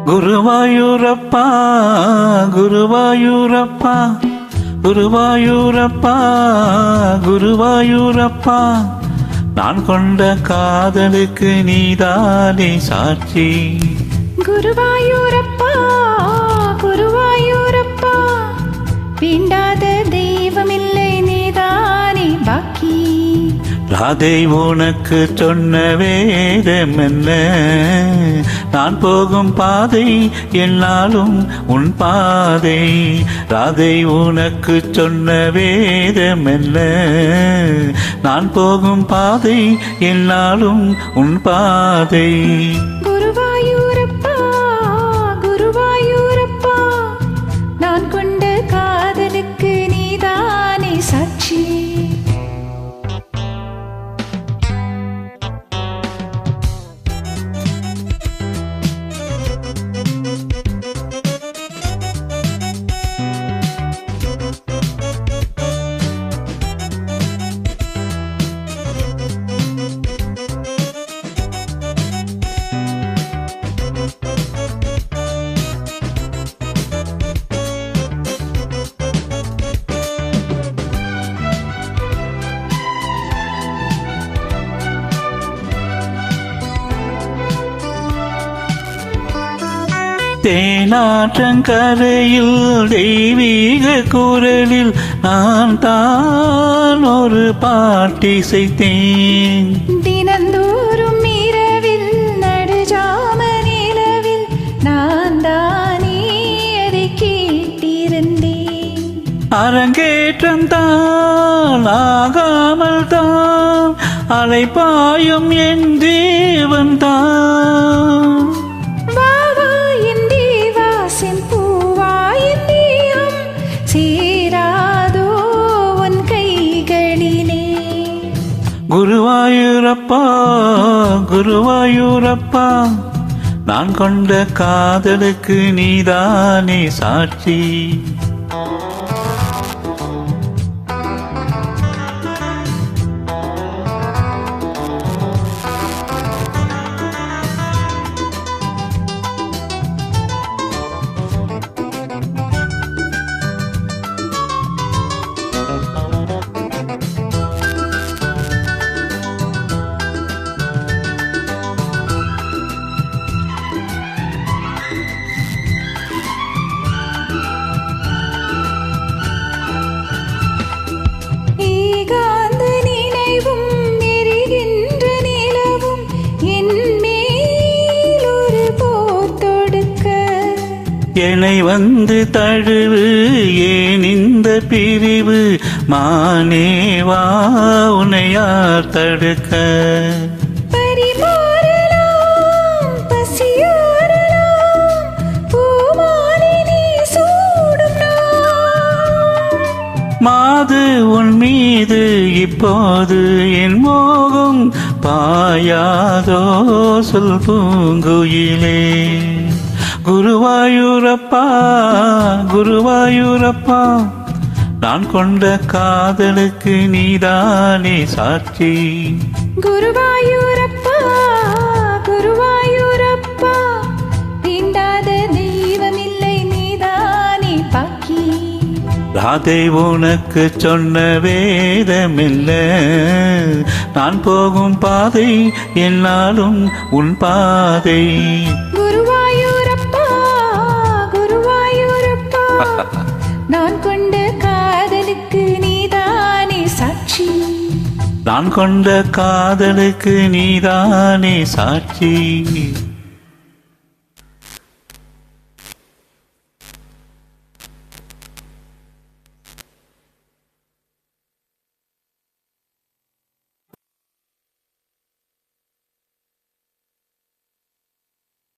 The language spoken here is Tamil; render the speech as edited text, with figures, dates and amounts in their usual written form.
குருவாயூரப்பா குருவாயூரப்பா குருவாயூரப்பா குருவாயூரப்பா நான் கொண்ட காதலுக்கு நீதானே சாட்சி. குருவாயூரப்பா குருவாயூரப்பா வேண்டாத தெய்வமில்லை நீதானே பாக்கி. ராதை உனக்கு சொன்ன வேதம் என்ன, நான் போகும் பாதை என்னாலும் உன் பாதை. ராதை உனக்கு சொன்ன வேதம் என்ன, நான் போகும் பாதை என்னாலும் உன் பாதை. குருவாயூரப்பா குருவாயூரப்பா நான் கொண்ட காதலுக்கு நீதானே சாட்சி. தேனாற்றங்கரையில் தெய்வீக குரலில் நான் தான் ஒரு பாட்டிசைத்தேன். தினந்தோறும் இரவில் நடுஜாம நிலவில் நான் தானே அதை கேட்டிருந்தேன். அரங்கேற்றம் தான் ஆகாமல் தான் அலைப்பாயும் என் தேவன் தான். குருவாயூரப்பா குருவாயூரப்பா நான் கொண்ட காதலுக்கு நீதானே சாட்சி. என்னை வந்து தழுவு ஏன் இந்த பிரிவு, மானேவா உன்னை யார் தடுக்க. மாது உன் மீது இப்போது என் மோகம் பாயாதோ சொல் பூங்குயிலே. குருவாயூரப்பா குருவாயூரப்பா நான் கொண்ட காதலுக்கு நீதானே சாட்சி. குருவாயூரப்பா குருவாயூரப்பா தீண்டாத தெய்வமில்லை நீதானே பாக்கி. ராதை உனக்கு சொன்ன வேதமில்ல, நான் போகும் பாதை என்னாலும் உன் பாதை. நான் கொண்ட காதலுக்கு நீதானே சாட்சி. நான் கொண்ட காதலுக்கு நீதானே சாட்சி.